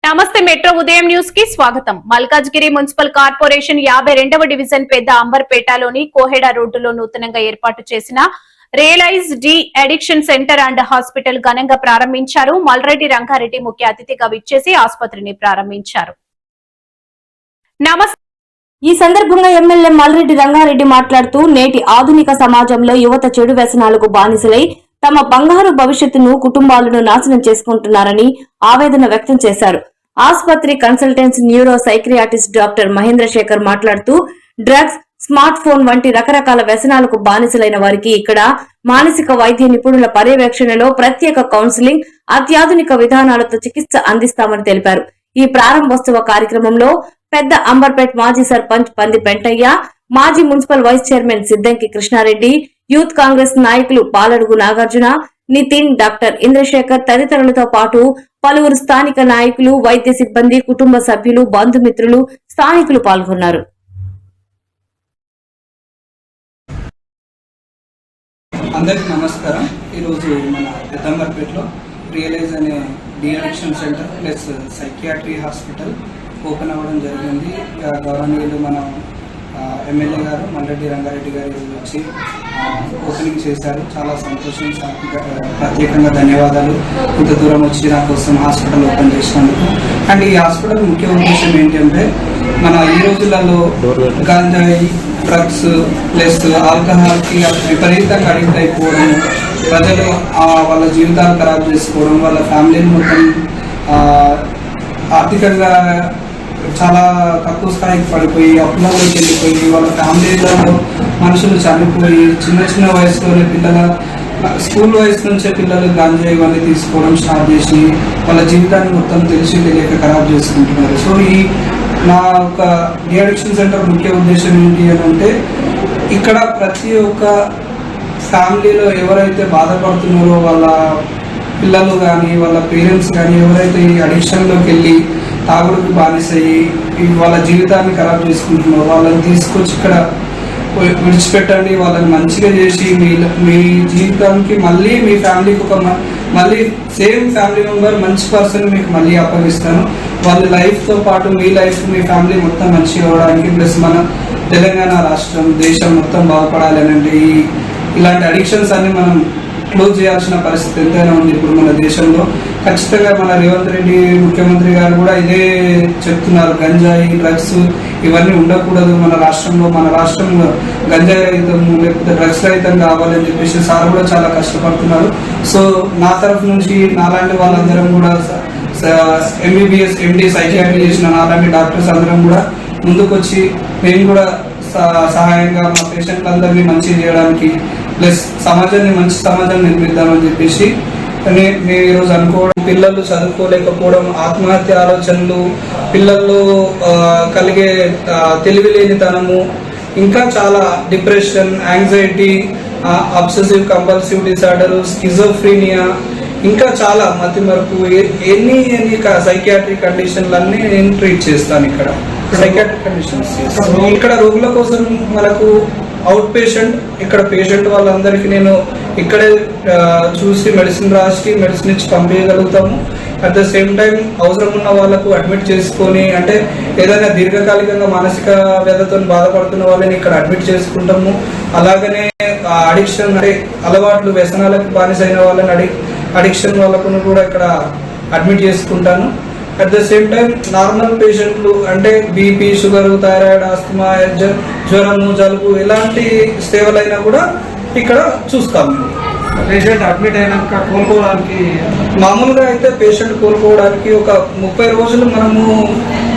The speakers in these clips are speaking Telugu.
నమస్తే మెట్రో ఉదయం న్యూస్ కి స్వాగతం. మల్కాజ్గిరి మున్సిపల్ కార్పొరేషన్ 52వ డివిజన్ పెద్ద అంబర్పేటలోని కోహెడ రోడ్డులో నూతనంగా ఏర్పాటు చేసిన realize de addiction centre and hospital ఘనంగా ప్రారంభించారు. మల్రెడ్డి రంగారెడ్డి ముఖ్య అతిథిగా విచ్చేసి ఆసుపత్రిని ప్రారంభించారు. ఈ సందర్భంగా ఎమ్మెల్యే మల్రెడ్డి రంగారెడ్డి మాట్లాడుతూ నేటి ఆధునిక సమాజంలో యువత చెడు వ్యసనాలకు బానిసలై తమ బంగారు భవిష్యత్తును కుటుంబాలను నాశనం చేసుకుంటున్నారని ఆవేదన వ్యక్తం చేశారు. ఆసుపత్రి consultants neuro psychiatrist doctor Mahendra Shekar మాట్లాడుతూ డ్రగ్స్, స్మార్ట్ ఫోన్ వంటి రకరకాల వ్యసనాలకు బానిసలైన వారికి ఇక్కడ మానసిక వైద్య నిపుణుల పర్యవేక్షణలో ప్రత్యేక కౌన్సిలింగ్, అత్యాధునిక విధానాలతో చికిత్స అందిస్తామని తెలిపారు. ఈ ప్రారంభోత్సవ కార్యక్రమంలో పెద్ద అంబర్పేట్ మాజీ సర్పంచ్ పంది పెంటయ్య, మాజీ municipal vice chairman Siddanki Krishna Reddy, youth congress నాయకులు పాలడుగు నాగార్జున, నితిన్, డాక్టర్ ఇంద్రశేఖర్ తదితరులతో పాటు పలువురు స్థానిక నాయకులు, వైద్య సిబ్బంది, కుటుంబ సభ్యులు, బంధుమిత్రులు, స్థానికులు పాల్గొన్నారు. అందరికీ నమస్కారం. ఈరోజు మన పెద్దంబర్పేటలో రియలైజ్ అనే D addiction centre plus psychiatry hospital open అవ్వడం జరిగింది. గౌరవనీయులు మన ఎమ్మెల్యే గారు మల్రెడ్డి రంగారెడ్డి గారు వచ్చి ఓపెనింగ్ చేశారు. చాలా సంతోషం, ప్రత్యేకంగా ధన్యవాదాలు. ఇంత దూరం వచ్చి నా కోసం హాస్పిటల్ ఓపెన్ చేసినందుకు. అండ్ ఈ హాస్పిటల్ ముఖ్య ఉద్దేశం ఏంటంటే మన ఈ రోజులలో గంజాయి, డ్రగ్స్ ప్లస్ ఆల్కహాల్కి విపరీతంగా అడిక్ట్ అయిపోవడం, ప్రజలు వాళ్ళ జీవితాలు ఖరాబ్ చేసుకోవడం, వాళ్ళ ఫ్యామిలీని మొత్తం ఆర్థికంగా చాలా తక్కువ స్థాయికి పడిపోయి అప్పులలోకి వెళ్ళిపోయి వాళ్ళ ఫ్యామిలీలలో మనుషులు చనిపోయి చిన్న చిన్న వయసులోనే స్కూల్ వయసు నుంచే పిల్లలు గాంజా ఇవన్నీ తీసుకోవడం స్టార్ట్ చేసి వాళ్ళ జీవితాన్ని మొత్తం తెలిసి తెలియక ఖరాబ్ చేసుకుంటున్నారు. సో ఈ నా ఒక డి అడిక్షన్ సెంటర్ ముఖ్య ఉద్దేశం ఏంటి అని అంటే ఇక్కడ ప్రతి ఒక్క ఫ్యామిలీలో ఎవరైతే బాధపడుతున్నారో వాళ్ళ పిల్లలు కానీ వాళ్ళ పేరెంట్స్ కానీ ఎవరైతే ఈ అడిక్షన్లోకి వెళ్ళి తాగుడుకు బానిసయ్యి వాళ్ళ జీవితాన్ని ఖరాబ్ చేసుకుంటున్నారో వాళ్ళని తీసుకొచ్చి ఇక్కడ విడిచిపెట్టండి, వాళ్ళని మంచిగా చేసి మీ జీవితానికి మళ్ళీ మీ ఫ్యామిలీకి మళ్ళీ సేమ్ ఫ్యామిలీ మెంబర్ మంచి పర్సన్ మీకు మళ్ళీ అప్పగిస్తాను. వాళ్ళ లైఫ్తో పాటు మీ లైఫ్, మీ ఫ్యామిలీ మొత్తం మంచిగా అవ్వడానికి ప్లస్ మన తెలంగాణ రాష్ట్రం, దేశం మొత్తం బాగుపడాలి అని అంటే ఇలాంటి అడిక్షన్స్ అన్ని మనం క్లోజ్ చేయాల్సిన పరిస్థితి ఎంతైనా ఉంది ఇప్పుడు మన దేశంలో. ఖచ్చితంగా మన రేవంత్ రెడ్డి ముఖ్యమంత్రి గారు కూడా ఇదే చెప్తున్నారు. గంజాయి, డ్రగ్స్ ఇవన్నీ ఉండకూడదు మన రాష్ట్రంలో. మన రాష్ట్రంలో గంజాయి రహితము లేకపోతే డ్రగ్స్ రహితం కావాలని చెప్పేసి సార్ కూడా చాలా కష్టపడుతున్నారు. సో నా తరఫు నుంచి నాలాంటి వాళ్ళందరం కూడా ఎంబీబీఎస్, ఎండి సైకియాట్రీ చేసిన నాలాంటి డాక్టర్స్ అందరం కూడా ముందుకొచ్చి మేము కూడా సహాయంగా మా పేషెంట్లందరినీ మంచిగా చేయడానికి ప్లస్ సమాజాన్ని మంచి సమాజం నిర్మిద్దామని చెప్పేసి మేము ఈరోజు అనుకోవడం. పిల్లలు చదువుకోలేకపోవడం, ఆత్మహత్య ఆలోచనలు, పిల్లల్లో కలిగే తెలివిలేనితనము, ఇంకా చాలా depression, anxiety, obsessive compulsive disorder, schizophrenia, ఇంకా చాలా మతిమరుపు, ఎన్ని సైకియాట్రిక్ కండిషన్లు అన్నీ నేను ట్రీట్ చేస్తాను. ఇక్కడ సైకియాట్రిక్ కండిషన్స్ ఇక్కడ రోగుల కోసం మనకు అవుట్ పేషెంట్, ఇక్కడ పేషెంట్ వాళ్ళందరికీ నేను ఇక్కడే చూసి మెడిసిన్ రాసి మెడిసిన్ ఇచ్చి పంపించగలుగుతాము. అట్ ద సేమ్ టైం అవసరం ఉన్న వాళ్ళకు అడ్మిట్ చేసుకొని, అంటే ఏదైనా దీర్ఘకాలికంగా మానసిక వ్యాధితో బాధపడుతున్న వాళ్ళని ఇక్కడ అడ్మిట్ చేసుకుంటాము. అలాగనే అడిక్షన్ అంటే అలవాట్లు, వ్యసనాలకు బానిసైన వాళ్ళని అడిక్షన్ వాళ్ళకు కూడా ఇక్కడ అడ్మిట్ చేసుకుంటాను. At the same time normal పేషెంట్లు అంటే బీపీ, షుగర్, థైరాయిడ్, ఆస్తమా, జ్వరము, జలుబు ఇలాంటి సేవలైనా కూడా ఇక్కడ చూస్తాము. పేషెంట్ అడ్మిట్ అయినాక కోలుకోవడానికి మామూలుగా అయితే పేషెంట్ కోలుకోవడానికి ఒక 30 రోజులు మనము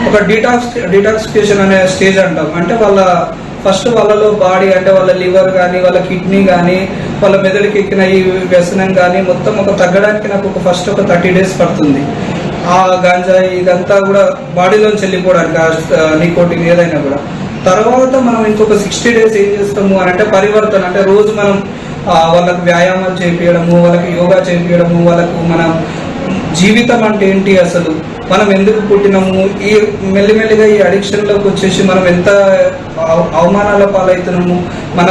ఒక డీటాక్సిఫికేషన్ అనే స్టేజ్ అంటాం. అంటే వాళ్ళలో బాడీ అంటే వాళ్ళ లివర్ కానీ, వాళ్ళ కిడ్నీ కానీ, వాళ్ళ మెదడుకి ఎక్కిన ఈ వ్యసనం కానీ మొత్తం తగ్గడానికి నాకు ఫస్ట్ ఒక 30 days పడుతుంది. ఆ గాంజాయి ఇదంతా కూడా బాడీలోంచి వెళ్ళిపోవడానికి, నికోటిన్ ఏదైనా కూడా. తర్వాత మనం ఇంకొక 60 days ఏం చేస్తాము అని అంటే పరివర్తన, అంటే రోజు మనం వాళ్ళకు వ్యాయామాలు చేయించడము, వాళ్ళకి యోగా చేయించడము, వాళ్ళకు మనం జీవితం అంటే ఏంటి, అసలు మనం ఎందుకు పుట్టినాము, ఈ మెల్లిమెల్లిగా ఈ అడిక్షన్లోకి వచ్చేసి మనం ఎంత అవమానాల పాలవుతున్నాము, మన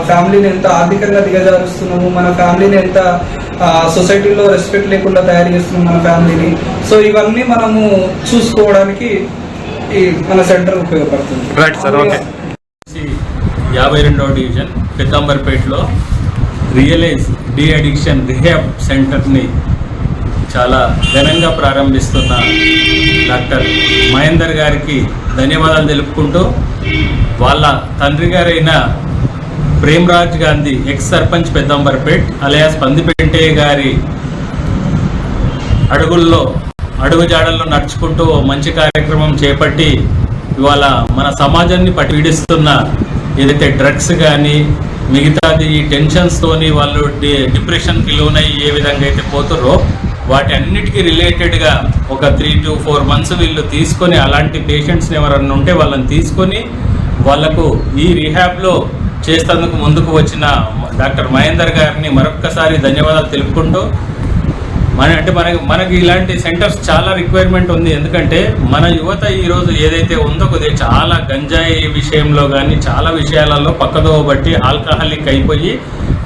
ఫ్యామిలీని ఎంత ఆర్థికంగా దిగజారుస్తున్నాము, మన ఫ్యామిలీని ఎంత సొసైటీలో రెస్పెక్ట్ లేకుండా తయారు చేస్తున్నాము మన ఫ్యామిలీని. సో ఇవన్నీ మనము చూసుకోవడానికి ఈ మన సెంటర్ ఉపయోగపడుతుంది. Right sir, okay. 52వ డివిజన్ పెద్దంబర్పేటలో రియలైజ్ డి అడిక్షన్ రిహాబ్ సెంటర్ని చాలా ఘనంగా ప్రారంభిస్తున్న డాక్టర్ మహేందర్ గారికి ధన్యవాదాలు తెలుపుకుంటూ, వాళ్ళ తండ్రి గారైన ప్రేమ్రాజ్ గాంధీ ఎక్స్ సర్పంచ్ పెద్దంబర్పేట్ అలియాస్ పందిపెంటయ్య గారి అడుగుజాడల్లో నడుచుకుంటూ మంచి కార్యక్రమం చేపట్టి ఇవాళ మన సమాజాన్ని పీడిస్తున్న ఏదైతే డ్రగ్స్ కానీ మిగతాది ఈ టెన్షన్స్తోని వాళ్ళు డిప్రెషన్కి లోనయ్యి ఏ విధంగా అయితే పోతారో వాటి అన్నిటికీ రిలేటెడ్గా ఒక 3 to 4 months వీళ్ళు తీసుకొని అలాంటి పేషెంట్స్ని ఎవరన్నా ఉంటే వాళ్ళని తీసుకొని వాళ్లకు ఈ రిహాబ్లో చేసేందుకు ముందుకు వచ్చిన డాక్టర్ మహేందర్ గారిని మరొక్కసారి ధన్యవాదాలు తెలుపుకుంటూ, మనకి ఇలాంటి సెంటర్స్ చాలా రిక్వైర్మెంట్ ఉంది. ఎందుకంటే మన యువత ఈరోజు ఏదైతే ఉందో కొద్దిగా చాలా గంజాయి విషయంలో కానీ చాలా విషయాలలో పక్కదోవ బట్టి ఆల్కహాలిక్ అయిపోయి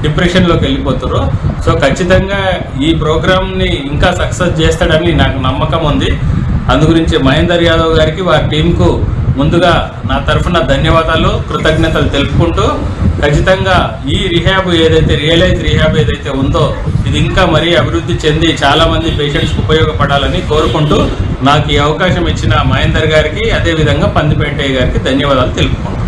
డిప్రెషన్లోకి వెళ్ళిపోతారు. సో ఖచ్చితంగా ఈ ప్రోగ్రామ్ని ఇంకా సక్సెస్ చేస్తాడని నాకు నమ్మకం ఉంది. అందుగురించి మహేందర్ యాదవ్ గారికి వారి టీంకు ముందుగా నా తరఫున ధన్యవాదాలు, కృతజ్ఞతలు తెలుపుకుంటూ, ఖచ్చితంగా ఈ రిహాబ్ ఏదైతే రియలైజ్ రిహాబ్ ఏదైతే ఉందో ఇది ఇంకా మరీ అభివృద్ధి చెంది చాలామంది పేషెంట్స్కి ఉపయోగపడాలని కోరుకుంటూ, నాకు ఈ అవకాశం ఇచ్చిన మహేందర్ గారికి అదేవిధంగా పందిపెంటయ్య గారికి ధన్యవాదాలు తెలుపుకుంటాను.